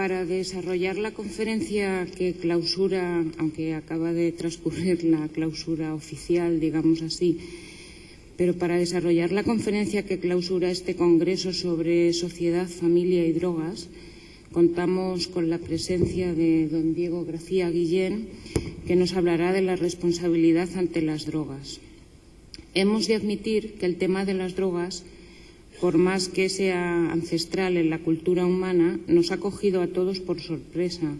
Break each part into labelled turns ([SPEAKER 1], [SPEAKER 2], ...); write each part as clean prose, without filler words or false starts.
[SPEAKER 1] Para desarrollar la conferencia que clausura, aunque acaba de transcurrir la clausura oficial, digamos así, pero para desarrollar la conferencia que clausura este congreso sobre sociedad, familia y drogas, contamos con la presencia de don Diego García Guillén, que nos hablará de la responsabilidad ante las drogas. Hemos de admitir que el tema de las drogas, por más que sea ancestral en la cultura humana, nos ha cogido a todos por sorpresa.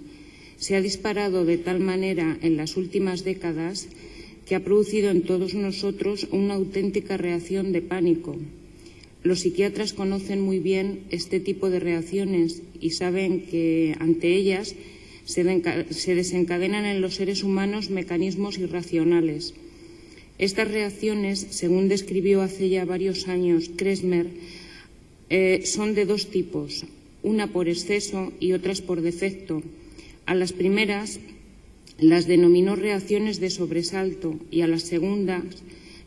[SPEAKER 1] Se ha disparado de tal manera en las últimas décadas que ha producido en todos nosotros una auténtica reacción de pánico. Los psiquiatras conocen muy bien este tipo de reacciones y saben que ante ellas se desencadenan en los seres humanos mecanismos irracionales. Estas reacciones, según describió hace ya varios años Kresmer, son de dos tipos, una por exceso y otras por defecto. A las primeras las denominó reacciones de sobresalto y a las segundas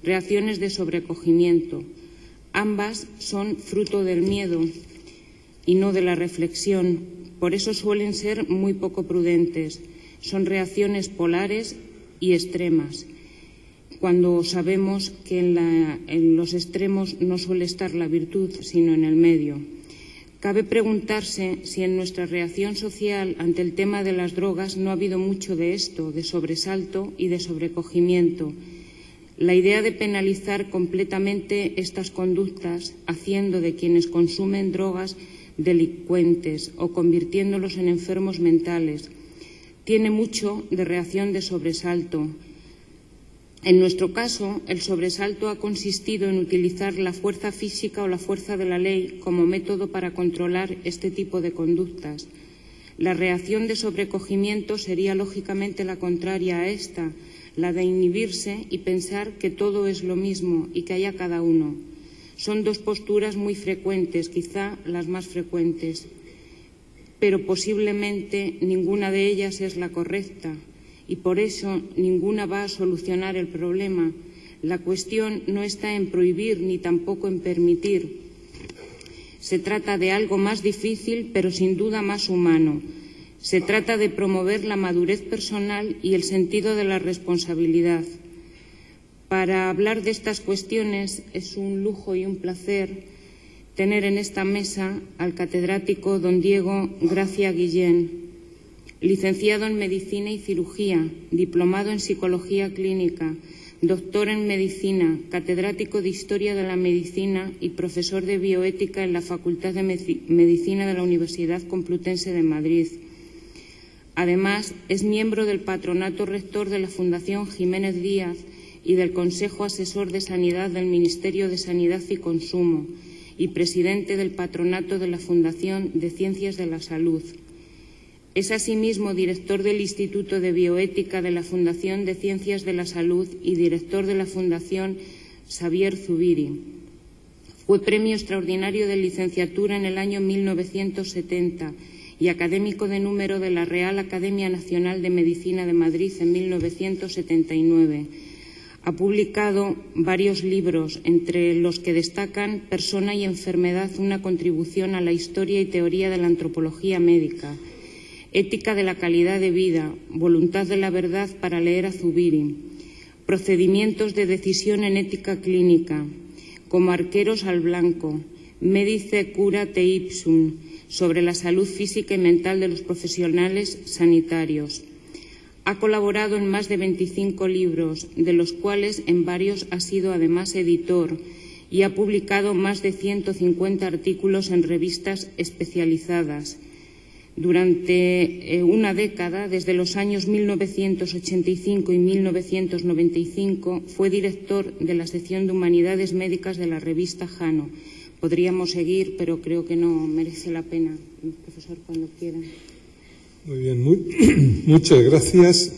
[SPEAKER 1] reacciones de sobrecogimiento. Ambas son fruto del miedo y no de la reflexión, por eso suelen ser muy poco prudentes. Son reacciones polares y extremas, cuando sabemos que en los extremos no suele estar la virtud, sino en el medio. Cabe preguntarse si en nuestra reacción social ante el tema de las drogas no ha habido mucho de esto, de sobresalto y de sobrecogimiento. La idea de penalizar completamente estas conductas, haciendo de quienes consumen drogas delincuentes o convirtiéndolos en enfermos mentales, tiene mucho de reacción de sobresalto. En nuestro caso, el sobresalto ha consistido en utilizar la fuerza física o la fuerza de la ley como método para controlar este tipo de conductas. La reacción de sobrecogimiento sería lógicamente la contraria a esta, la de inhibirse y pensar que todo es lo mismo y que haya cada uno. Son dos posturas muy frecuentes, quizá las más frecuentes, pero posiblemente ninguna de ellas es la correcta. Y por eso ninguna va a solucionar el problema. La cuestión no está en prohibir ni tampoco en permitir. Se trata de algo más difícil, pero sin duda más humano. Se trata de promover la madurez personal y el sentido de la responsabilidad. Para hablar de estas cuestiones es un lujo y un placer tener en esta mesa al catedrático don Diego García Guillén, licenciado en Medicina y Cirugía, diplomado en Psicología Clínica, doctor en Medicina, catedrático de Historia de la Medicina y profesor de Bioética en la Facultad de Medicina de la Universidad Complutense de Madrid. Además, es miembro del Patronato Rector de la Fundación Jiménez Díaz y del Consejo Asesor de Sanidad del Ministerio de Sanidad y Consumo y presidente del Patronato de la Fundación de Ciencias de la Salud. Es asimismo director del Instituto de Bioética de la Fundación de Ciencias de la Salud y director de la Fundación Xavier Zubiri. Fue premio extraordinario de licenciatura en el año 1970 y académico de número de la Real Academia Nacional de Medicina de Madrid en 1979. Ha publicado varios libros, entre los que destacan Persona y enfermedad, una contribución a la historia y teoría de la antropología médica, Ética de la calidad de vida, Voluntad de la verdad para leer a Zubiri, Procedimientos de decisión en ética clínica, Como arqueros al blanco, Medice cura te ipsum, sobre la salud física y mental de los profesionales sanitarios. Ha colaborado en más de 25 libros, de los cuales en varios ha sido además editor, y ha publicado más de 150 artículos en revistas especializadas. Durante una década, desde los años 1985 y 1995, fue director de la sección de Humanidades Médicas de la revista Jano. Podríamos seguir, pero creo que no merece la pena. Profesor, cuando quiera.
[SPEAKER 2] Muy bien, muchas gracias.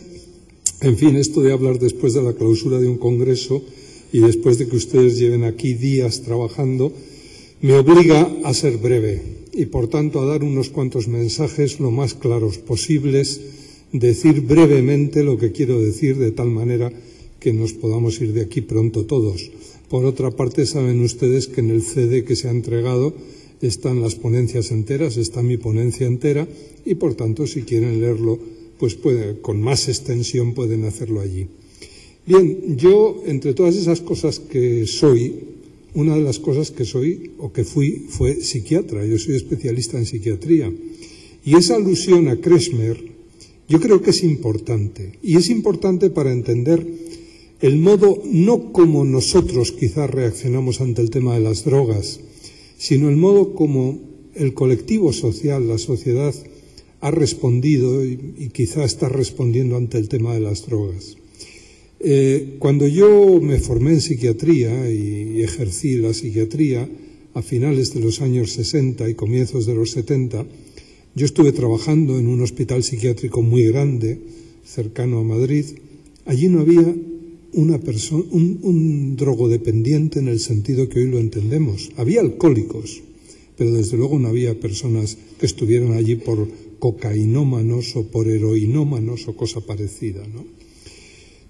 [SPEAKER 2] En fin, esto de hablar después de la clausura de un congreso y después de que ustedes lleven aquí días trabajando, me obliga a ser breve y, por tanto, a dar unos cuantos mensajes lo más claros posibles, decir brevemente lo que quiero decir, de tal manera que nos podamos ir de aquí pronto todos. Por otra parte, saben ustedes que en el CD que se ha entregado están las ponencias enteras, está mi ponencia entera y, por tanto, si quieren leerlo, pues con más extensión pueden hacerlo allí. Bien, yo, entre todas esas cosas que soy, una de las cosas que soy o que fui fue psiquiatra. Yo soy especialista en psiquiatría. Y esa alusión a Kretschmer yo creo que es importante. Y es importante para entender el modo, no como nosotros quizás reaccionamos ante el tema de las drogas, sino el modo como el colectivo social, la sociedad, ha respondido y quizá está respondiendo ante el tema de las drogas. Cuando yo me formé en psiquiatría y ejercí la psiquiatría a finales de los años 60 y comienzos de los 70, yo estuve trabajando en un hospital psiquiátrico muy grande, cercano a Madrid. Allí no había un drogodependiente en el sentido que hoy lo entendemos. Había alcohólicos, pero desde luego no había personas que estuvieran allí por cocainómanos o por heroinómanos o cosa parecida, ¿no?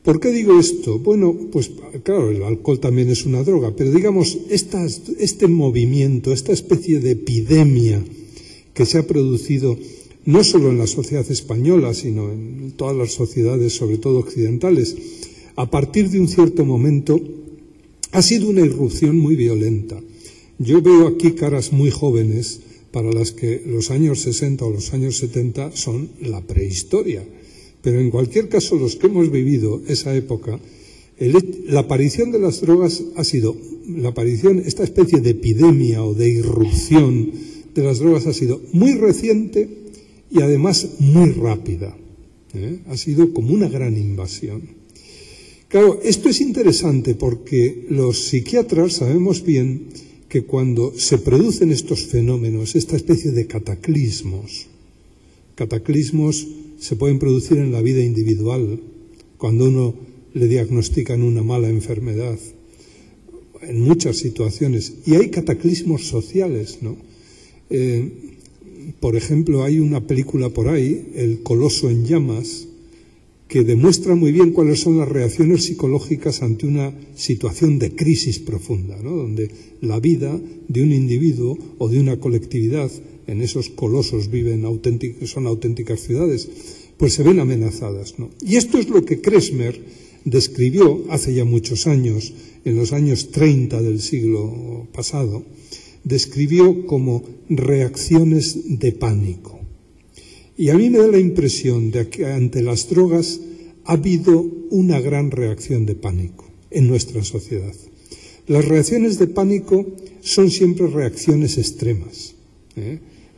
[SPEAKER 2] ¿Por qué digo esto? Bueno, pues claro, el alcohol también es una droga, pero digamos, este movimiento, esta especie de epidemia que se ha producido no solo en la sociedad española, sino en todas las sociedades, sobre todo occidentales, a partir de un cierto momento, ha sido una irrupción muy violenta. Yo veo aquí caras muy jóvenes para las que los años 60 o los años 70 son la prehistoria. Pero en cualquier caso, los que hemos vivido esa época, la aparición de las drogas ha sido, esta especie de epidemia o de irrupción de las drogas ha sido muy reciente y además muy rápida. Ha sido como una gran invasión. Claro, esto es interesante porque los psiquiatras sabemos bien que cuando se producen estos fenómenos, esta especie de cataclismos se pueden producir en la vida individual, cuando uno le diagnostican una mala enfermedad, en muchas situaciones, y hay cataclismos sociales, ¿no? Por ejemplo, hay una película por ahí, El Coloso en Llamas, que demuestra muy bien cuáles son las reacciones psicológicas ante una situación de crisis profunda, ¿no? Donde la vida de un individuo o de una colectividad, en esos colosos son auténticas ciudades, pues se ven amenazadas, ¿no? Y esto es lo que Kretschmer describió hace ya muchos años, en los años 30 del siglo pasado, describió como reacciones de pánico. Y a mí me da la impresión de que ante las drogas ha habido una gran reacción de pánico en nuestra sociedad. Las reacciones de pánico son siempre reacciones extremas.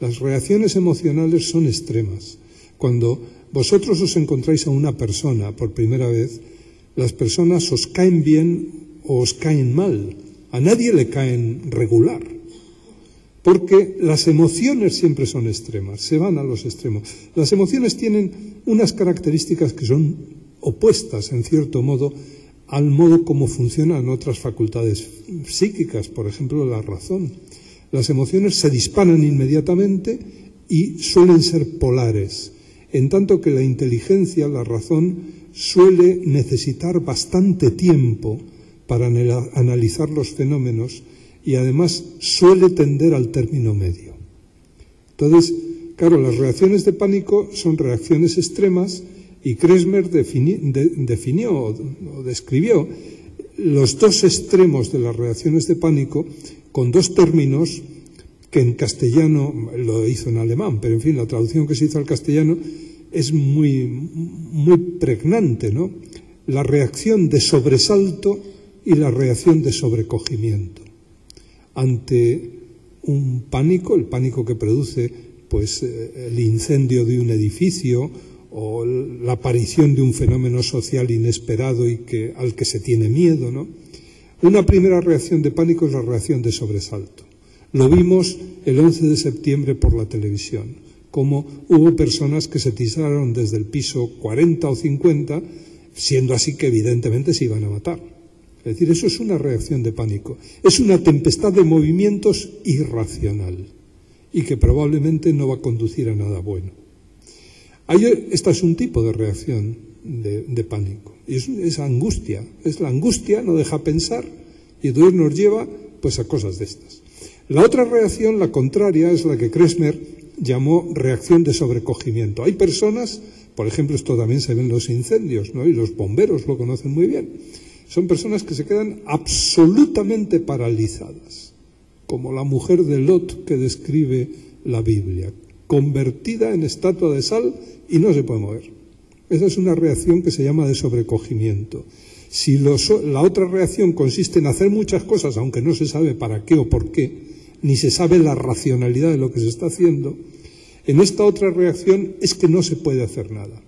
[SPEAKER 2] Las reacciones emocionales son extremas. Cuando vosotros os encontráis a una persona por primera vez, las personas os caen bien o os caen mal. A nadie le caen regular. Porque las emociones siempre son extremas, se van a los extremos. Las emociones tienen unas características que son opuestas, en cierto modo, al modo como funcionan otras facultades psíquicas, por ejemplo, la razón. Las emociones se disparan inmediatamente y suelen ser polares, en tanto que la inteligencia, la razón, suele necesitar bastante tiempo para analizar los fenómenos y además suele tender al término medio. Entonces, claro, las reacciones de pánico son reacciones extremas y Kretschmer definió o describió los dos extremos de las reacciones de pánico con dos términos que en castellano, lo hizo en alemán, pero en fin, la traducción que se hizo al castellano es muy pregnante, ¿no? La reacción de sobresalto y la reacción de sobrecogimiento. Ante un pánico, el pánico que produce pues el incendio de un edificio o la aparición de un fenómeno social inesperado y al que se tiene miedo, ¿no? Una primera reacción de pánico es la reacción de sobresalto. Lo vimos el 11 de septiembre por la televisión, como hubo personas que se tiraron desde el piso 40 o 50, siendo así que evidentemente se iban a matar. Es decir, eso es una reacción de pánico. Es una tempestad de movimientos irracional y que probablemente no va a conducir a nada bueno. Esta es un tipo de reacción de pánico. Y es angustia. Es la angustia, no deja pensar y entonces nos lleva pues a cosas de estas. La otra reacción, la contraria, es la que Kressmer llamó reacción de sobrecogimiento. Hay personas, por ejemplo, esto también se ve en los incendios, ¿no? Y los bomberos lo conocen muy bien. Son personas que se quedan absolutamente paralizadas, como la mujer de Lot que describe la Biblia, convertida en estatua de sal y no se puede mover. Esa es una reacción que se llama de sobrecogimiento. Si la otra reacción consiste en hacer muchas cosas, aunque no se sabe para qué o por qué, ni se sabe la racionalidad de lo que se está haciendo, en esta otra reacción es que no se puede hacer nada.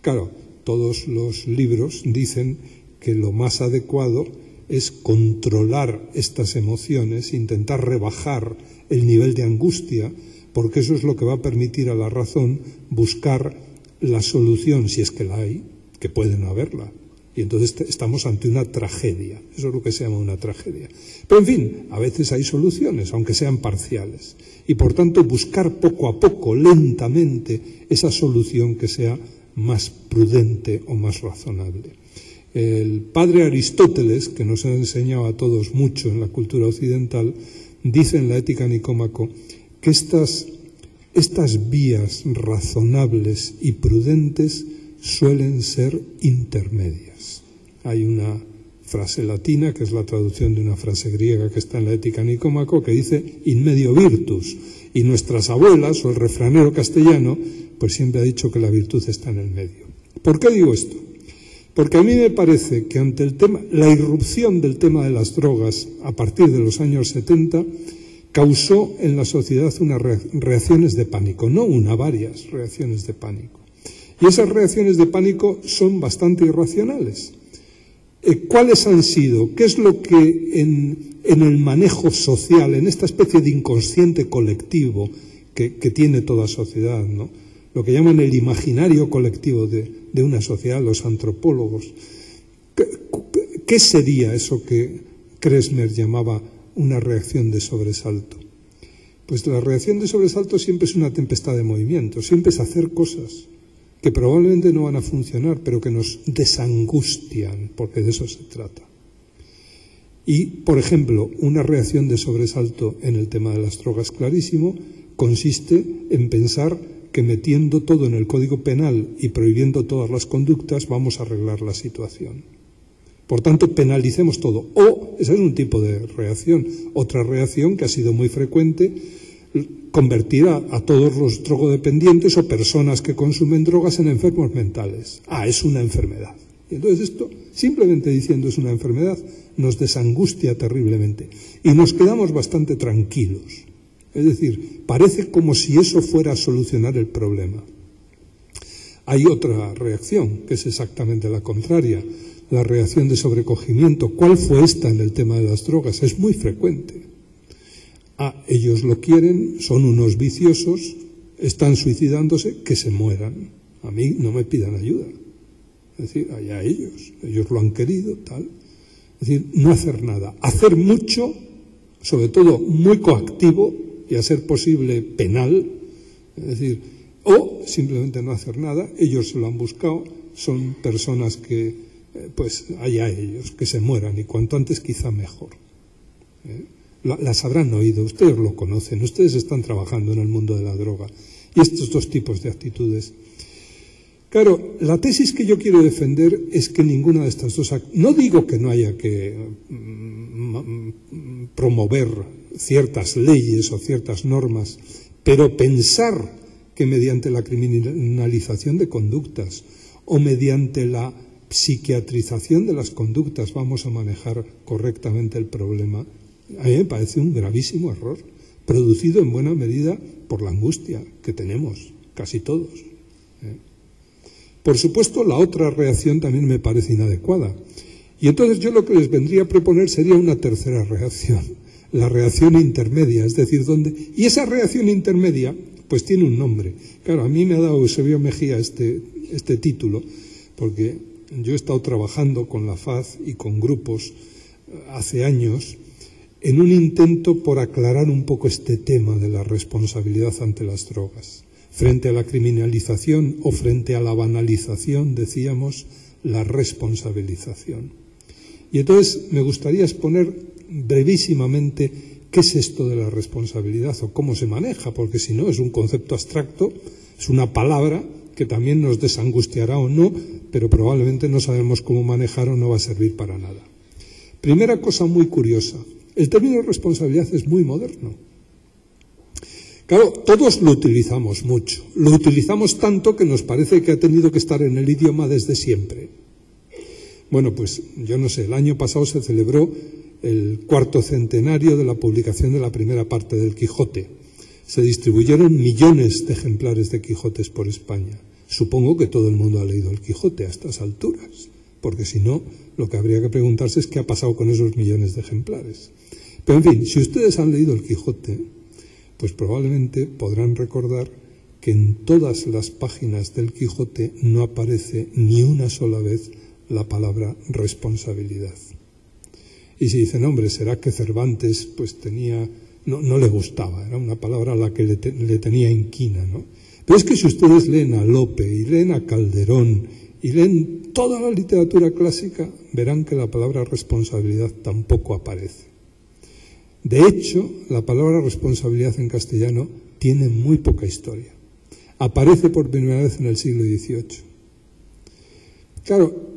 [SPEAKER 2] Claro, todos los libros dicen que lo más adecuado es controlar estas emociones, intentar rebajar el nivel de angustia, porque eso es lo que va a permitir a la razón buscar la solución, si es que la hay, que puede no haberla. Y entonces estamos ante una tragedia. Eso es lo que se llama una tragedia. Pero, en fin, a veces hay soluciones, aunque sean parciales. Y, por tanto, buscar poco a poco, lentamente, esa solución que sea más prudente o más razonable. El padre Aristóteles, que nos ha enseñado a todos mucho en la cultura occidental, dice en la Ética Nicómaco que estas vías razonables y prudentes suelen ser intermedias. Hay una frase latina, que es la traducción de una frase griega que está en la Ética Nicómaco, que dice in medio virtus, y nuestras abuelas, o el refranero castellano, pues siempre ha dicho que la virtud está en el medio. ¿Por qué digo esto? Porque a mí me parece que ante la irrupción del tema de las drogas a partir de los años 70, causó en la sociedad unas reacciones de pánico, no una, varias reacciones de pánico. Y esas reacciones de pánico son bastante irracionales. ¿Cuáles han sido? ¿Qué es lo que en el manejo social, en esta especie de inconsciente colectivo que tiene toda sociedad, ¿no? Lo que llaman el imaginario colectivo de una sociedad, los antropólogos? ¿Qué sería eso que Kressmer llamaba una reacción de sobresalto? Pues la reacción de sobresalto siempre es una tempestad de movimiento, siempre es hacer cosas que probablemente no van a funcionar, pero que nos desangustian, porque de eso se trata. Y, por ejemplo, una reacción de sobresalto en el tema de las drogas, clarísimo, consiste en pensar que metiendo todo en el Código Penal y prohibiendo todas las conductas vamos a arreglar la situación. Por tanto, penalicemos todo. O, ese es un tipo de reacción. Otra reacción que ha sido muy frecuente, convertir a todos los drogodependientes o personas que consumen drogas en enfermos mentales. Es una enfermedad. Y entonces esto, simplemente diciendo es una enfermedad, nos desangustia terriblemente. Y nos quedamos bastante tranquilos. Es decir, parece como si eso fuera a solucionar el problema. Hay otra reacción, que es exactamente la contraria, la reacción de sobrecogimiento. ¿Cuál fue esta en el tema de las drogas? Es muy frecuente. Ellos lo quieren, son unos viciosos, están suicidándose, que se mueran. A mí no me pidan ayuda. Es decir, allá ellos lo han querido, tal. Es decir, no hacer nada. Hacer mucho, sobre todo muy coactivo, y a ser posible penal, es decir, o simplemente no hacer nada. Ellos se lo han buscado, son personas que, pues allá ellos, que se mueran, y cuanto antes quizá mejor. Las habrán oído, ustedes lo conocen, ustedes están trabajando en el mundo de la droga, y estos dos tipos de actitudes. Claro, la tesis que yo quiero defender es que ninguna de estas dos... No digo que no haya que promover ciertas leyes o ciertas normas, pero pensar que mediante la criminalización de conductas o mediante la psiquiatrización de las conductas vamos a manejar correctamente el problema, a mí me parece un gravísimo error, producido en buena medida por la angustia que tenemos, casi todos. Por supuesto, la otra reacción también me parece inadecuada. Y entonces yo lo que les vendría a proponer sería una tercera reacción, la reacción intermedia, es decir, y esa reacción intermedia, pues tiene un nombre. Claro, a mí me ha dado Eusebio Mejía este título, porque yo he estado trabajando con la FAZ y con grupos hace años en un intento por aclarar un poco este tema de la responsabilidad ante las drogas. Frente a la criminalización o frente a la banalización, decíamos, la responsabilización. Y entonces me gustaría exponer brevísimamente ¿qué es esto de la responsabilidad o cómo se maneja? Porque si no, es un concepto abstracto, es una palabra que también nos desangustiará o no, pero probablemente no sabemos cómo manejar o no va a servir para nada. Primera cosa muy curiosa, el término responsabilidad es muy moderno. Claro, todos lo utilizamos mucho, lo utilizamos tanto que nos parece que ha tenido que estar en el idioma desde siempre. Bueno, pues yo no sé, el año pasado se celebró el 4º centenario de la publicación de la primera parte del Quijote. Se distribuyeron millones de ejemplares de Quijotes por España. Supongo que todo el mundo ha leído el Quijote a estas alturas, porque si no, lo que habría que preguntarse es qué ha pasado con esos millones de ejemplares. Pero en fin, si ustedes han leído el Quijote, pues probablemente podrán recordar que en todas las páginas del Quijote no aparece ni una sola vez la palabra responsabilidad. Y si dicen, hombre, ¿será que Cervantes pues no le gustaba? Era una palabra a la que le tenía inquina, ¿no? Pero es que si ustedes leen a Lope y leen a Calderón y leen toda la literatura clásica, verán que la palabra responsabilidad tampoco aparece. De hecho, la palabra responsabilidad en castellano tiene muy poca historia. Aparece por primera vez en el siglo XVIII. Claro,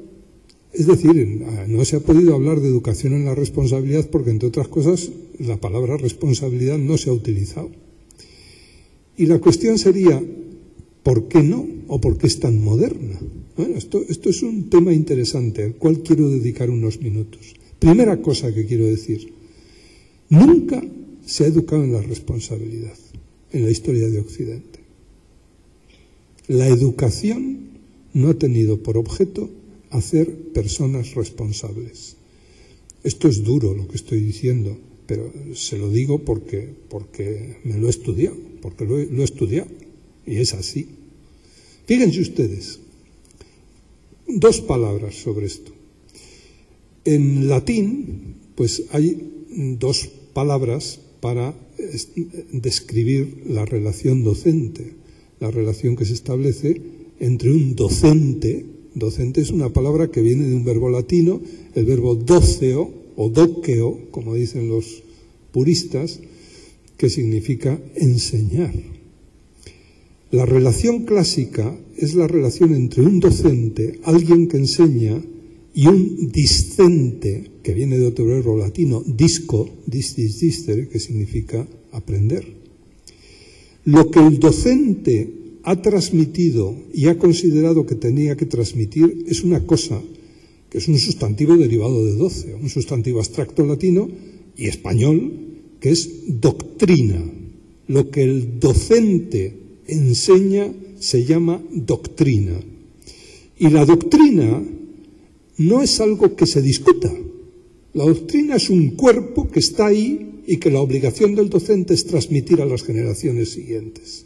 [SPEAKER 2] es decir, no se ha podido hablar de educación en la responsabilidad porque, entre otras cosas, la palabra responsabilidad no se ha utilizado. Y la cuestión sería, ¿por qué no? ¿O por qué es tan moderna? Bueno, esto es un tema interesante, al cual quiero dedicar unos minutos. Primera cosa que quiero decir, nunca se ha educado en la responsabilidad en la historia de Occidente. La educación no ha tenido por objeto hacer personas responsables. Esto es duro lo que estoy diciendo, pero se lo digo porque me lo he estudiado, porque lo he estudiado, y es así. Fíjense ustedes, 2 palabras sobre esto. En latín, pues hay 2 palabras para describir la relación docente, la relación que se establece entre un docente. Docente es una palabra que viene de un verbo latino, el verbo doceo o doceo, como dicen los puristas, que significa enseñar. La relación clásica es la relación entre un docente, alguien que enseña, y un discente, que viene de otro verbo latino, disco, discere, que significa aprender. Lo que el docente ha transmitido y ha considerado que tenía que transmitir es una cosa, que es un sustantivo derivado de doceo, un sustantivo abstracto latino y español, que es doctrina. Lo que el docente enseña se llama doctrina. Y la doctrina no es algo que se discuta. La doctrina es un cuerpo que está ahí y que la obligación del docente es transmitir a las generaciones siguientes.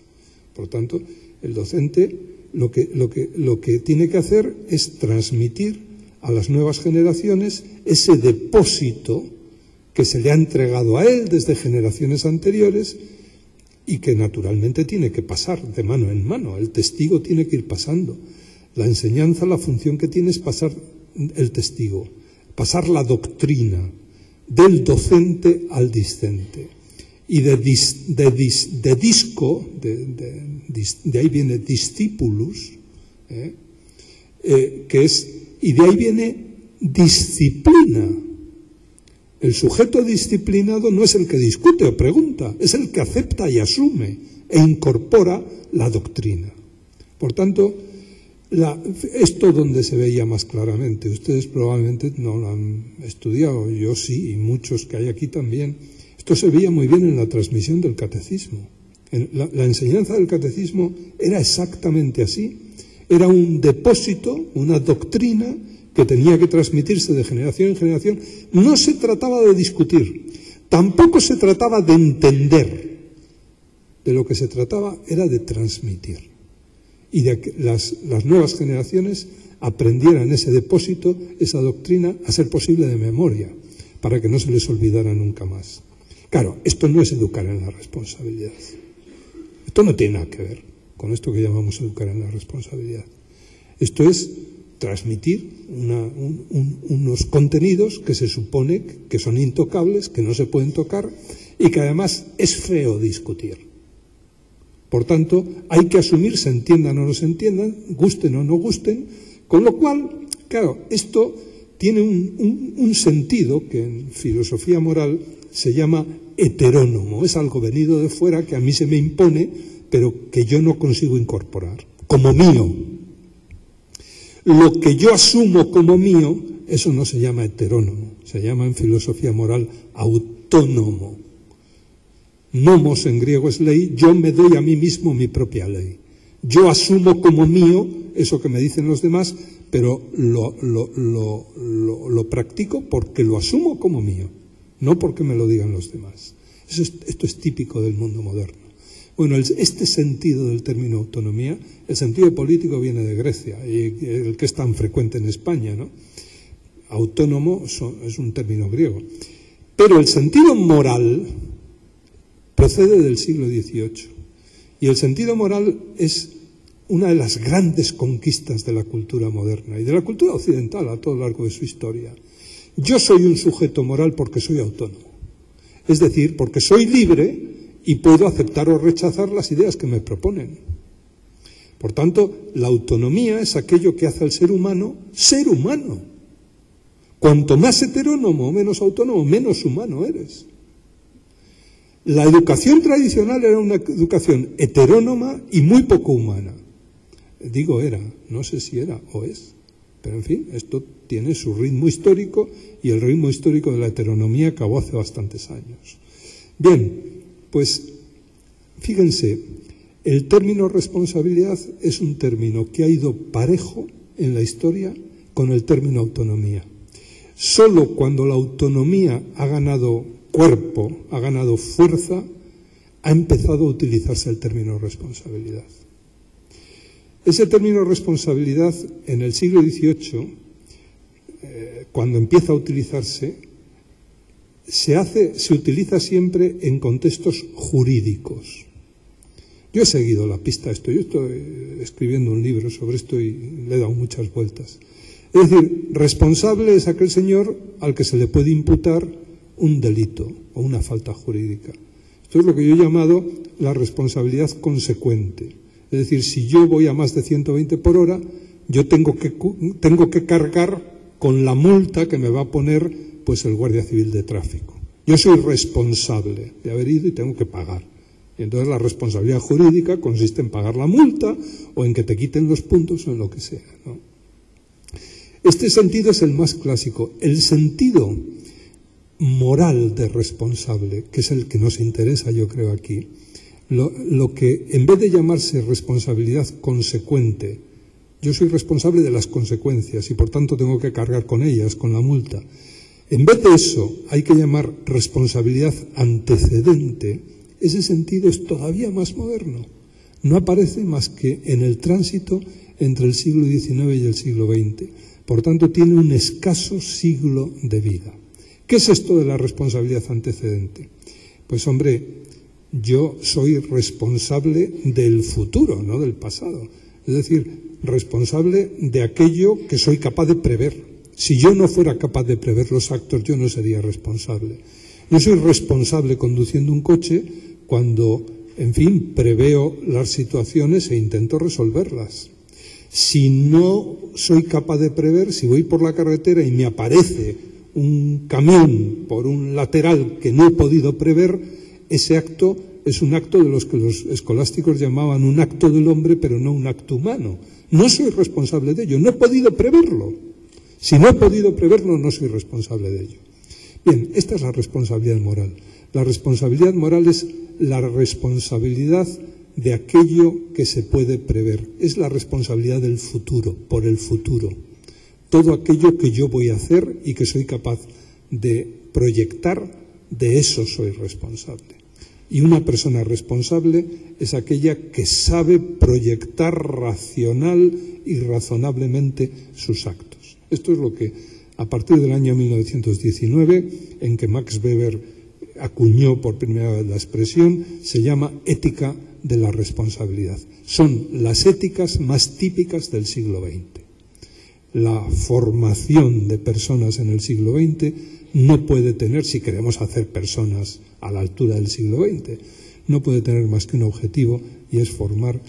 [SPEAKER 2] Por tanto, el docente lo que tiene que hacer es transmitir a las nuevas generaciones ese depósito que se le ha entregado a él desde generaciones anteriores y que naturalmente tiene que pasar de mano en mano. El testigo tiene que ir pasando. La enseñanza, la función que tiene es pasar el testigo, pasar la doctrina del docente al discente. Y de disco, de ahí viene discipulus, y de ahí viene disciplina. El sujeto disciplinado no es el que discute o pregunta, es el que acepta y asume e incorpora la doctrina. Por tanto, esto donde se veía más claramente, ustedes probablemente no lo han estudiado, yo sí, y muchos que hay aquí también. Esto se veía muy bien en la transmisión del catecismo. La enseñanza del catecismo era exactamente así. Era un depósito, una doctrina que tenía que transmitirse de generación en generación. No se trataba de discutir, tampoco se trataba de entender. De lo que se trataba era de transmitir. Y de que las nuevas generaciones aprendieran ese depósito, esa doctrina, a ser posible de memoria, para que no se les olvidara nunca más. Claro, esto no es educar en la responsabilidad. Esto no tiene nada que ver con esto que llamamos educar en la responsabilidad. Esto es transmitir unos contenidos que se supone que son intocables, que no se pueden tocar y que además es feo discutir. Por tanto, hay que asumir, se entiendan o no se entiendan, gusten o no gusten, con lo cual, claro, esto tiene un sentido que en filosofía moral se llama heterónomo. Es algo venido de fuera que a mí se me impone, pero que yo no consigo incorporar como mío. Lo que yo asumo como mío, eso no se llama heterónomo, se llama en filosofía moral autónomo. Nomos en griego es ley, yo me doy a mí mismo mi propia ley. Yo asumo como mío eso que me dicen los demás, pero lo practico porque lo asumo como mío, no porque me lo digan los demás. Esto es típico del mundo moderno. Bueno, este sentido del término autonomía, el sentido político viene de Grecia, y el que es tan frecuente en España, ¿no? Autónomo es un término griego. Pero el sentido moral procede del siglo XVIII. Y el sentido moral es una de las grandes conquistas de la cultura moderna y de la cultura occidental a todo lo largo de su historia. Yo soy un sujeto moral porque soy autónomo. Es decir, porque soy libre y puedo aceptar o rechazar las ideas que me proponen. Por tanto, la autonomía es aquello que hace al ser humano ser humano. Cuanto más heterónomo o menos autónomo, menos humano eres. La educación tradicional era una educación heterónoma y muy poco humana. Digo era, no sé si era o es, pero en fin, esto tiene su ritmo histórico y el ritmo histórico de la heteronomía acabó hace bastantes años. Bien, pues fíjense, el término responsabilidad es un término que ha ido parejo en la historia con el término autonomía. Solo cuando la autonomía ha ganado cuerpo, ha ganado fuerza, ha empezado a utilizarse el término responsabilidad. Ese término responsabilidad en el siglo XVIII, cuando empieza a utilizarse, se utiliza siempre en contextos jurídicos. Yo he seguido la pista a esto, yo estoy escribiendo un libro sobre esto y le he dado muchas vueltas. Es decir, responsable es aquel señor al que se le puede imputar un delito o una falta jurídica. Esto es lo que yo he llamado la responsabilidad consecuente. Es decir, si yo voy a más de 120 por hora, yo tengo que cargar con la multa que me va a poner pues el Guardia Civil de Tráfico. Yo soy responsable de haber ido y tengo que pagar. Y entonces la responsabilidad jurídica consiste en pagar la multa o en que te quiten los puntos o en lo que sea, ¿no? Este sentido es el más clásico. El sentido moral de responsable, que es el que nos interesa, yo creo, aquí, lo que en vez de llamarse responsabilidad consecuente, yo soy responsable de las consecuencias y por tanto tengo que cargar con ellas, con la multa. En vez de eso hay que llamar responsabilidad antecedente. Ese sentido es todavía más moderno. No aparece más que en el tránsito entre el siglo XIX y el siglo XX. Por tanto, tiene un escaso siglo de vida. ¿Qué es esto de la responsabilidad antecedente? Pues hombre, yo soy responsable del futuro, no del pasado. Es decir, responsable de aquello que soy capaz de prever. Si yo no fuera capaz de prever los actos, yo no sería responsable. Yo soy responsable conduciendo un coche cuando, en fin, preveo las situaciones e intento resolverlas. Si no soy capaz de prever, si voy por la carretera y me aparece un camión por un lateral que no he podido prever, ese acto es un acto de los que los escolásticos llamaban un acto del hombre, pero no un acto humano. No soy responsable de ello, no he podido preverlo. Si no he podido preverlo, no soy responsable de ello. Bien, esta es la responsabilidad moral. La responsabilidad moral es la responsabilidad de aquello que se puede prever. Es la responsabilidad del futuro, por el futuro. Todo aquello que yo voy a hacer y que soy capaz de proyectar, de eso soy responsable. Y una persona responsable es aquella que sabe proyectar racional y razonablemente sus actos. Esto es lo que, a partir del año 1919, en que Max Weber acuñó por primera vez la expresión, se llama ética de la responsabilidad. Son las éticas más típicas del siglo XX. la formación de personas en el siglo XX no puede tener, si queremos hacer personas a la altura del siglo XX, no puede tener más que un objetivo, y es formar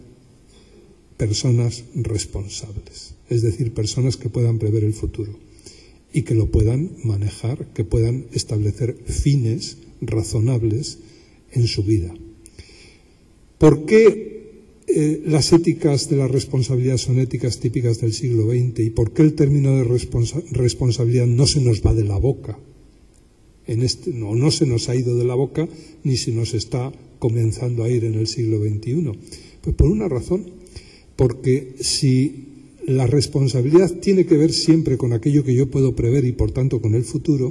[SPEAKER 2] personas responsables, es decir, personas que puedan prever el futuro y que lo puedan manejar, que puedan establecer fines razonables en su vida. ¿Por qué las éticas de la responsabilidad son éticas típicas del siglo XX y por qué el término de responsabilidad no se nos va de la boca? No se nos ha ido de la boca ni se nos está comenzando a ir en el siglo XXI. Pues por una razón, porque si la responsabilidad tiene que ver siempre con aquello que yo puedo prever y por tanto con el futuro,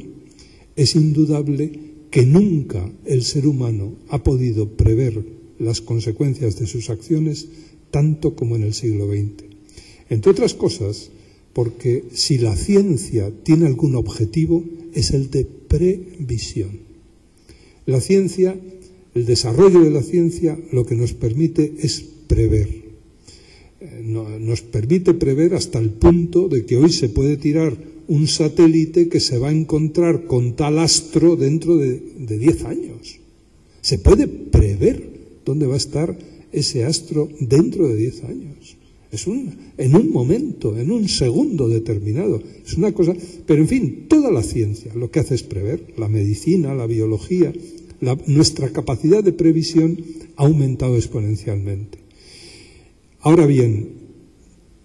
[SPEAKER 2] es indudable que nunca el ser humano ha podido prever las consecuencias de sus acciones tanto como en el siglo XX. Entre otras cosas, porque si la ciencia tiene algún objetivo, es el de previsión. La ciencia, el desarrollo de la ciencia, lo que nos permite es prever. Nos permite prever hasta el punto de que hoy se puede tirar un satélite que se va a encontrar con tal astro dentro de 10 años. Se puede prever dónde va a estar ese astro dentro de 10 años. En un momento, en un segundo determinado. Es una cosa, pero en fin, toda la ciencia lo que hace es prever. La medicina, la biología, nuestra capacidad de previsión ha aumentado exponencialmente. Ahora bien,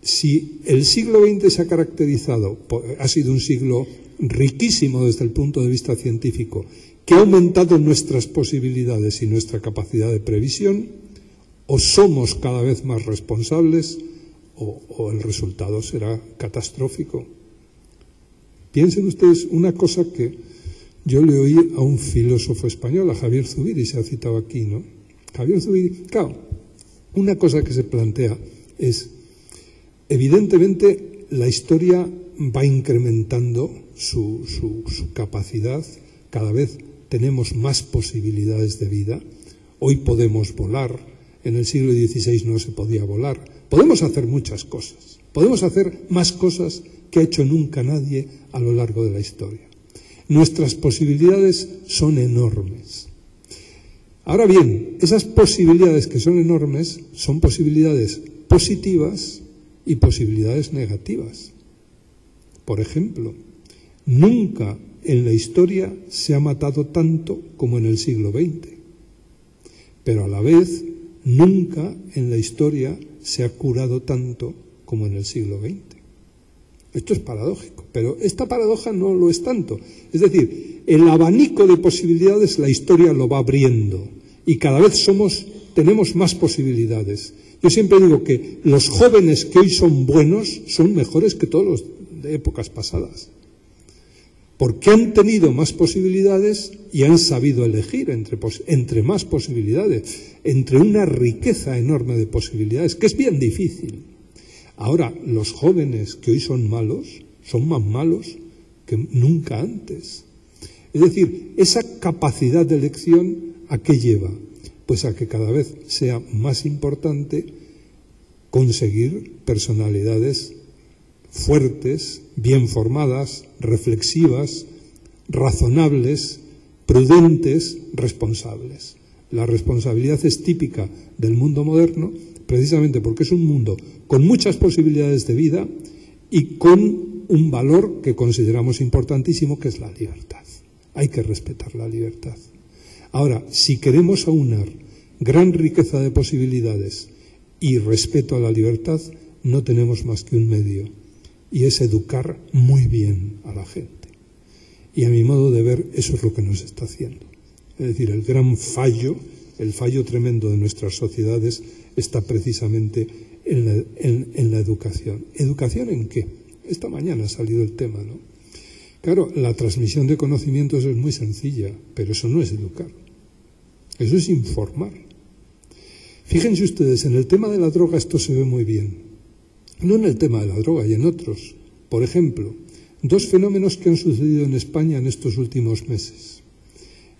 [SPEAKER 2] si el siglo XX se ha caracterizado, ha sido un siglo riquísimo desde el punto de vista científico, que ha aumentado nuestras posibilidades y nuestra capacidad de previsión, o somos cada vez más responsables o el resultado será catastrófico. Piensen ustedes una cosa que yo le oí a un filósofo español, a Javier Zubiri, se ha citado aquí, ¿no? Javier Zubiri, claro, una cosa que se plantea es, evidentemente, la historia va incrementando su capacidad, cada vez tenemos más posibilidades de vida, hoy podemos volar, en el siglo XVI no se podía volar, podemos hacer muchas cosas, podemos hacer más cosas que ha hecho nunca nadie a lo largo de la historia. Nuestras posibilidades son enormes. Ahora bien, esas posibilidades que son enormes son posibilidades positivas y posibilidades negativas. Por ejemplo, nunca en la historia se ha matado tanto como en el siglo XX, pero a la vez nunca en la historia se ha curado tanto como en el siglo XX. Esto es paradójico, pero esta paradoja no lo es tanto. Es decir, el abanico de posibilidades la historia lo va abriendo y cada vez tenemos más posibilidades. Yo siempre digo que los jóvenes que hoy son buenos son mejores que todos los de épocas pasadas, porque han tenido más posibilidades y han sabido elegir entre más posibilidades, entre una riqueza enorme de posibilidades, que es bien difícil. Ahora, los jóvenes que hoy son malos, son más malos que nunca antes. Es decir, esa capacidad de elección, ¿a qué lleva? Pues a que cada vez sea más importante conseguir personalidades fuertes, bien formadas, reflexivas, razonables, prudentes, responsables. La responsabilidad es típica del mundo moderno, precisamente porque es un mundo con muchas posibilidades de vida y con un valor que consideramos importantísimo, que es la libertad. Hay que respetar la libertad. Ahora, si queremos aunar gran riqueza de posibilidades y respeto a la libertad, no tenemos más que un medio, y es educar muy bien a la gente. Y a mi modo de ver, eso es lo que nos está haciendo. Es decir, el gran fallo, el fallo tremendo de nuestras sociedades está precisamente en la educación. ¿Educación en qué? Esta mañana ha salido el tema, ¿no? Claro, la transmisión de conocimientos es muy sencilla, pero eso no es educar. Eso es informar. Fíjense ustedes, en el tema de la droga esto se ve muy bien. No en el tema de la droga y en otros. Por ejemplo, dos fenómenos que han sucedido en España en estos últimos meses.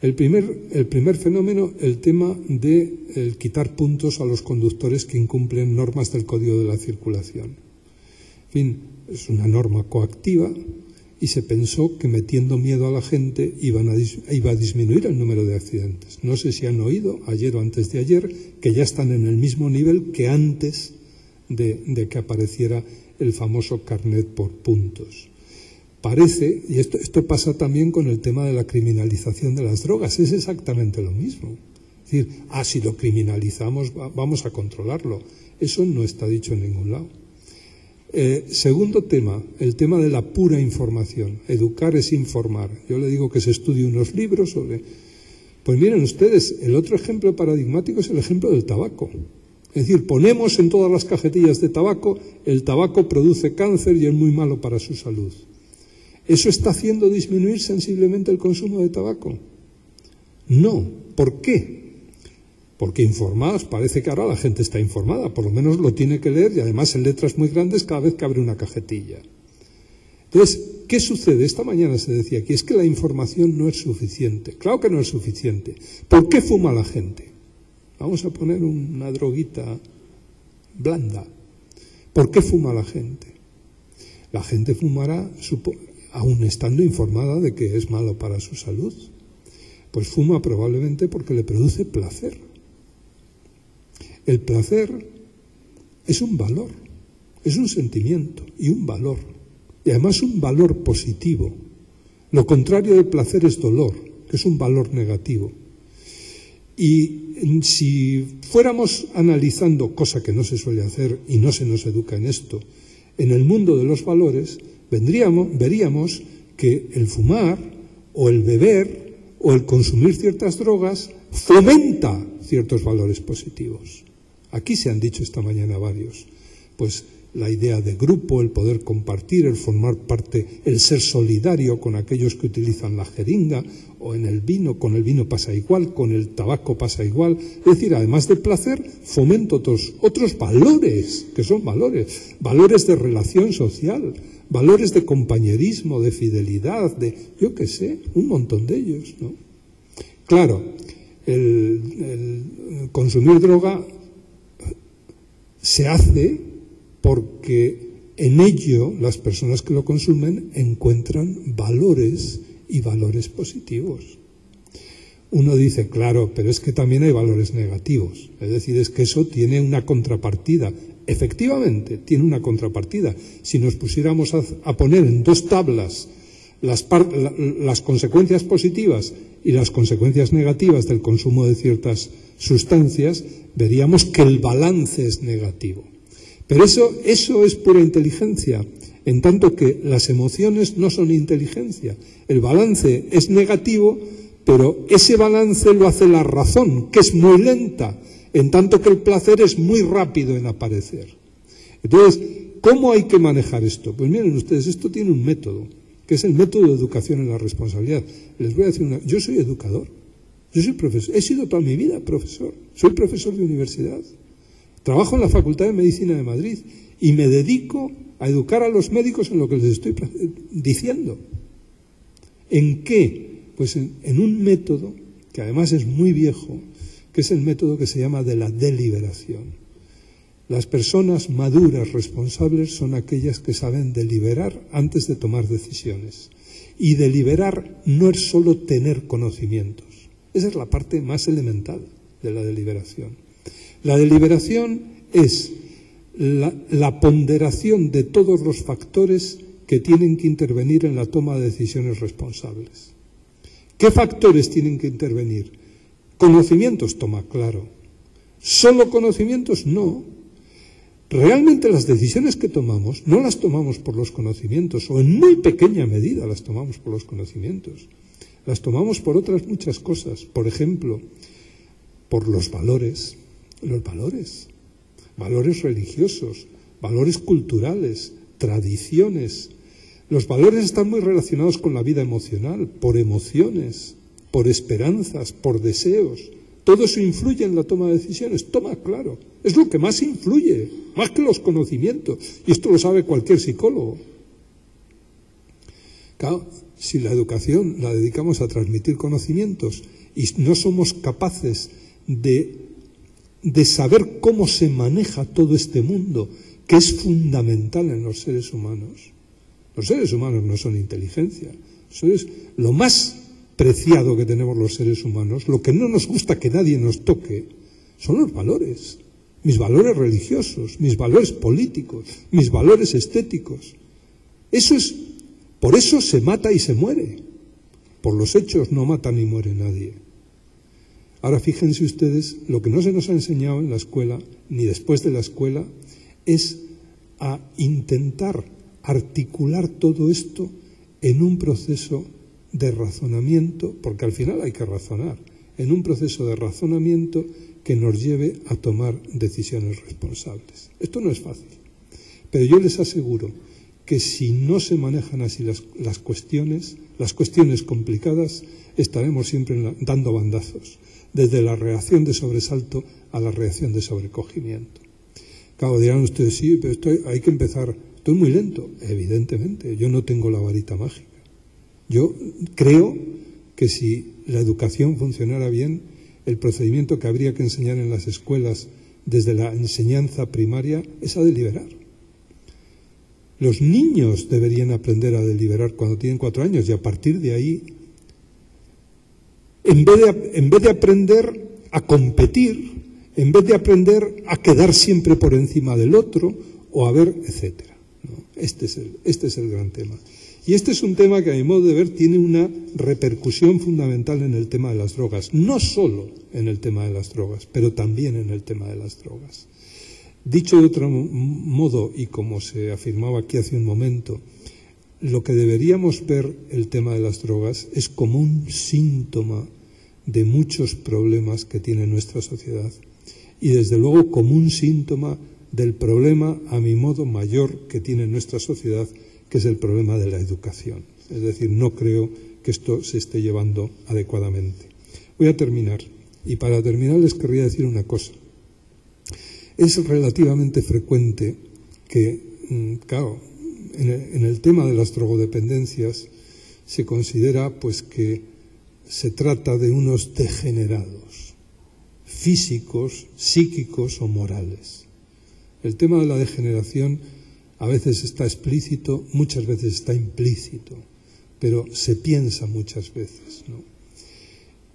[SPEAKER 2] El primer fenómeno, el tema de quitar puntos a los conductores que incumplen normas del Código de la Circulación. En fin, es una norma coactiva y se pensó que metiendo miedo a la gente iba a disminuir el número de accidentes. No sé si han oído, ayer o antes de ayer, que ya están en el mismo nivel que antes de que apareciera el famoso carnet por puntos. Parece, y esto pasa también con el tema de la criminalización de las drogas, es exactamente lo mismo. Es decir, si lo criminalizamos vamos a controlarlo. Eso no está dicho en ningún lado. Segundo tema, el tema de la pura información. Educar es informar. Yo le digo que se estudie unos libros sobre... Pues miren ustedes, el otro ejemplo paradigmático es el ejemplo del tabaco. Es decir, ponemos en todas las cajetillas de tabaco, el tabaco produce cáncer y es muy malo para su salud. ¿Eso está haciendo disminuir sensiblemente el consumo de tabaco? No. ¿Por qué? Porque informados, parece que ahora la gente está informada, por lo menos lo tiene que leer y además en letras muy grandes cada vez que abre una cajetilla. Entonces, ¿qué sucede? Esta mañana se decía aquí, es que la información no es suficiente. Claro que no es suficiente. ¿Por qué fuma la gente? Vamos a poner una droguita blanda. ¿Por qué fuma la gente? La gente fumará aún estando informada de que es malo para su salud. Pues fuma probablemente porque le produce placer. El placer es un valor, es un sentimiento y un valor. Y además un valor positivo. Lo contrario del placer es dolor, que es un valor negativo. Y si fuéramos analizando, cosa que no se suele hacer y no se nos educa en esto, en el mundo de los valores, veríamos que el fumar o el beber o el consumir ciertas drogas fomenta ciertos valores positivos. Aquí se han dicho esta mañana varios. Pues la idea de grupo, el poder compartir, el formar parte, el ser solidario con aquellos que utilizan la jeringa, o en el vino, con el vino pasa igual, con el tabaco pasa igual. Es decir, además de placer, fomento otros valores, que son valores de relación social, valores de compañerismo, de fidelidad, de, yo qué sé, un montón de ellos, ¿no? Claro, el consumir droga se hace porque en ello las personas que lo consumen encuentran valores y valores positivos. Uno dice, claro, pero es que también hay valores negativos. Es decir, es que eso tiene una contrapartida. Efectivamente, tiene una contrapartida. Si nos pusiéramos a poner en dos tablas las consecuencias positivas y las consecuencias negativas del consumo de ciertas sustancias, veríamos que el balance es negativo. Pero eso es pura inteligencia, en tanto que las emociones no son inteligencia. El balance es negativo, pero ese balance lo hace la razón, que es muy lenta, en tanto que el placer es muy rápido en aparecer. Entonces, ¿cómo hay que manejar esto? Pues miren ustedes, esto tiene un método, que es el método de educación en la responsabilidad. Les voy a decir yo soy educador, yo soy profesor, he sido toda mi vida profesor, soy profesor de universidad. Trabajo en la Facultad de Medicina de Madrid y me dedico a educar a los médicos en lo que les estoy diciendo. ¿En qué? Pues en un método que además es muy viejo, que es el método que se llama de la deliberación. Las personas maduras, responsables, son aquellas que saben deliberar antes de tomar decisiones. Y deliberar no es solo tener conocimientos. Esa es la parte más elemental de la deliberación. La deliberación es la ponderación de todos los factores que tienen que intervenir en la toma de decisiones responsables. ¿Qué factores tienen que intervenir? Conocimientos, toma claro. ¿Solo conocimientos? No. Realmente las decisiones que tomamos no las tomamos por los conocimientos, o en muy pequeña medida las tomamos por los conocimientos. Las tomamos por otras muchas cosas. Por ejemplo, por los valores. Valores religiosos, valores culturales, tradiciones. Los valores están muy relacionados con la vida emocional, por emociones, por esperanzas, por deseos. Todo eso influye en la toma de decisiones. Toma, claro, es lo que más influye, más que los conocimientos. Y esto lo sabe cualquier psicólogo. Claro, si la educación la dedicamos a transmitir conocimientos y no somos capaces de saber cómo se maneja todo este mundo, que es fundamental en los seres humanos. Los seres humanos no son inteligencia, eso es lo más preciado que tenemos los seres humanos. Lo que no nos gusta que nadie nos toque son los valores, mis valores religiosos, mis valores políticos, mis valores estéticos. Por eso se mata y se muere. Por los hechos no mata ni muere nadie. Ahora fíjense ustedes, lo que no se nos ha enseñado en la escuela, ni después de la escuela, es a intentar articular todo esto en un proceso de razonamiento, porque al final hay que razonar, en un proceso de razonamiento que nos lleve a tomar decisiones responsables. Esto no es fácil, pero yo les aseguro que si no se manejan así las cuestiones complicadas, estaremos siempre dando bandazos, desde la reacción de sobresalto a la reacción de sobrecogimiento. Claro, dirán ustedes, sí, pero hay que empezar, estoy muy lento, evidentemente, yo no tengo la varita mágica. Yo creo que si la educación funcionara bien, el procedimiento que habría que enseñar en las escuelas desde la enseñanza primaria es a deliberar. Los niños deberían aprender a deliberar cuando tienen 4 años y a partir de ahí, en vez de aprender a competir, en vez de aprender a quedar siempre por encima del otro o a ver, etcétera. ¿No? Este es el gran tema. Y este es un tema que, a mi modo de ver, tiene una repercusión fundamental en el tema de las drogas. No solo en el tema de las drogas, pero también en el tema de las drogas. Dicho de otro modo, y como se afirmaba aquí hace un momento, lo que deberíamos ver el tema de las drogas es como un síntoma de muchos problemas que tiene nuestra sociedad. Y desde luego como un síntoma del problema, a mi modo, mayor que tiene nuestra sociedad, que es el problema de la educación. Es decir, no creo que esto se esté llevando adecuadamente. Voy a terminar. Y para terminar les querría decir una cosa. Es relativamente frecuente que, claro, en el tema de las drogodependencias se considera pues que se trata de unos degenerados, físicos, psíquicos o morales. El tema de la degeneración a veces está explícito, muchas veces está implícito, pero se piensa muchas veces, ¿no?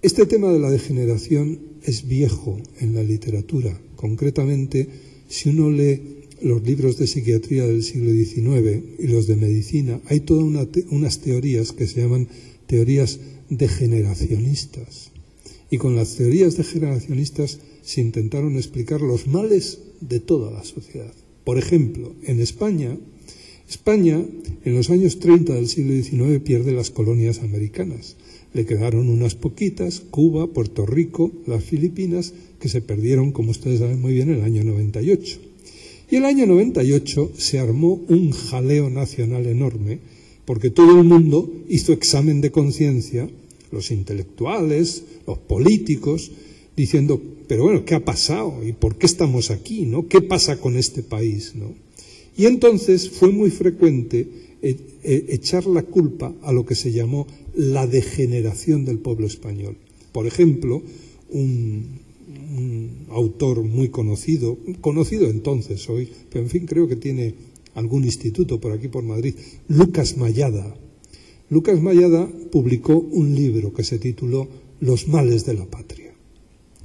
[SPEAKER 2] Este tema de la degeneración es viejo en la literatura. Concretamente, si uno lee los libros de psiquiatría del siglo XIX y los de medicina, hay todas unas teorías que se llaman teorías degeneracionistas. Y con las teorías degeneracionistas se intentaron explicar los males de toda la sociedad. Por ejemplo, en España en los años 30 del siglo XIX pierde las colonias americanas. Le quedaron unas poquitas, Cuba, Puerto Rico, las Filipinas, que se perdieron, como ustedes saben muy bien, en el año 98. Y el año 98 se armó un jaleo nacional enorme, porque todo el mundo hizo examen de conciencia, los intelectuales, los políticos, diciendo, pero bueno, ¿qué ha pasado? ¿Y por qué estamos aquí? ¿No? ¿Qué pasa con este país? ¿No? Y entonces fue muy frecuente echar la culpa a lo que se llamó la degeneración del pueblo español. Por ejemplo, un autor muy conocido entonces hoy, pero en fin creo que tiene algún instituto por aquí por Madrid, Lucas Mayada. Lucas Mayada publicó un libro que se tituló Los males de la patria,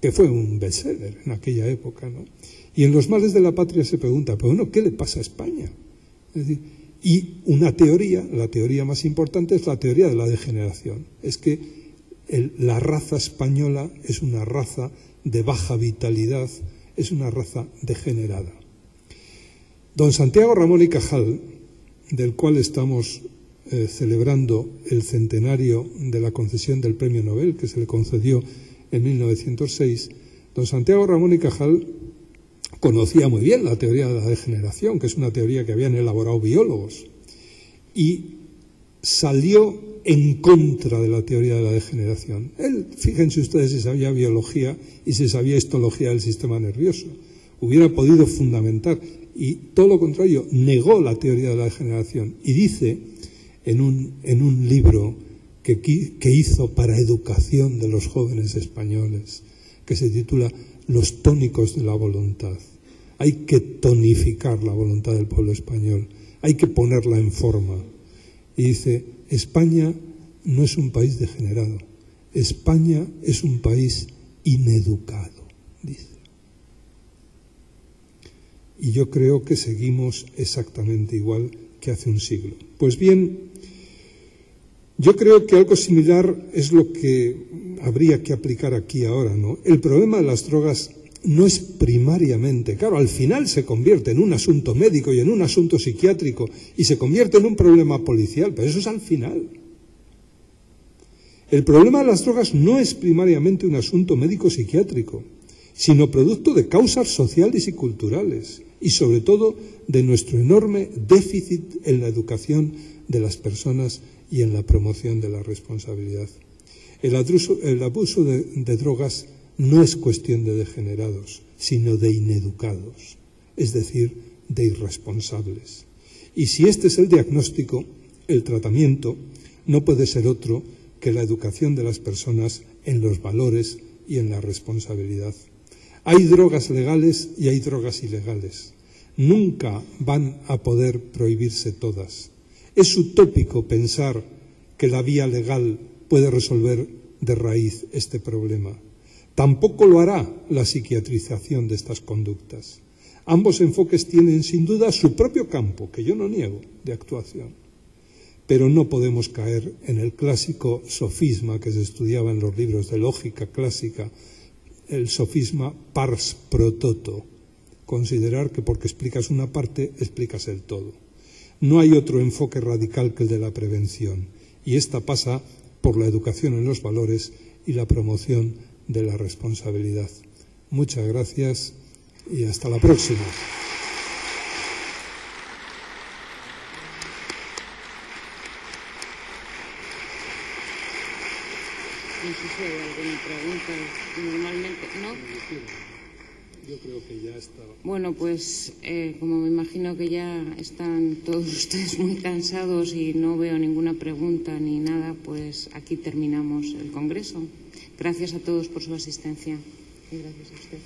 [SPEAKER 2] que fue un bestseller en aquella época, ¿no? Y en Los males de la patria se pregunta, pero bueno, ¿qué le pasa a España? Es decir, y una teoría, la teoría más importante es la teoría de la degeneración. Es que la raza española es una raza de baja vitalidad, es una raza degenerada. Don Santiago Ramón y Cajal, del cual estamos celebrando el centenario de la concesión del Premio Nobel, que se le concedió en 1906, don Santiago Ramón y Cajal conocía muy bien la teoría de la degeneración, que es una teoría que habían elaborado biólogos, y salió en contra de la teoría de la degeneración. Él, fíjense ustedes, si sabía biología y si sabía histología del sistema nervioso, hubiera podido fundamentar, y todo lo contrario, negó la teoría de la degeneración, y dice en un libro que hizo para educación de los jóvenes españoles, que se titula Los tónicos de la voluntad. hay que tonificar la voluntad del pueblo español, hay que ponerla en forma. Y dice, España no es un país degenerado, España es un país ineducado, dice. Y yo creo que seguimos exactamente igual que hace un siglo. Pues bien, yo creo que algo similar es lo que habría que aplicar aquí ahora, ¿no? El problema de las drogas no es primariamente, claro, al final se convierte en un asunto médico y en un asunto psiquiátrico y se convierte en un problema policial, pero eso es al final. El problema de las drogas no es primariamente un asunto médico-psiquiátrico, sino producto de causas sociales y culturales y sobre todo de nuestro enorme déficit en la educación de las personas y en la promoción de la responsabilidad. El abuso de drogas no es cuestión de degenerados, sino de ineducados, es decir, de irresponsables. Y si este es el diagnóstico, el tratamiento no puede ser otro que la educación de las personas en los valores y en la responsabilidad. Hay drogas legales y hay drogas ilegales. Nunca van a poder prohibirse todas. Es utópico pensar que la vía legal puede resolver de raíz este problema. Tampoco lo hará la psiquiatrización de estas conductas. Ambos enfoques tienen sin duda su propio campo, que yo no niego, de actuación. Pero no podemos caer en el clásico sofisma que se estudiaba en los libros de lógica clásica, el sofisma pars pro toto, considerar que porque explicas una parte, explicas el todo. No hay otro enfoque radical que el de la prevención, y esta pasa por la educación en los valores y la promoción de la responsabilidad. Muchas gracias y hasta la próxima.
[SPEAKER 1] No sé si hay alguna pregunta. Normalmente, ¿no?
[SPEAKER 2] Yo creo que ya está.
[SPEAKER 1] Bueno, pues como me imagino que ya están todos ustedes muy cansados y no veo ninguna pregunta ni nada, pues aquí terminamos el congreso. Gracias a todos por su asistencia y gracias a usted.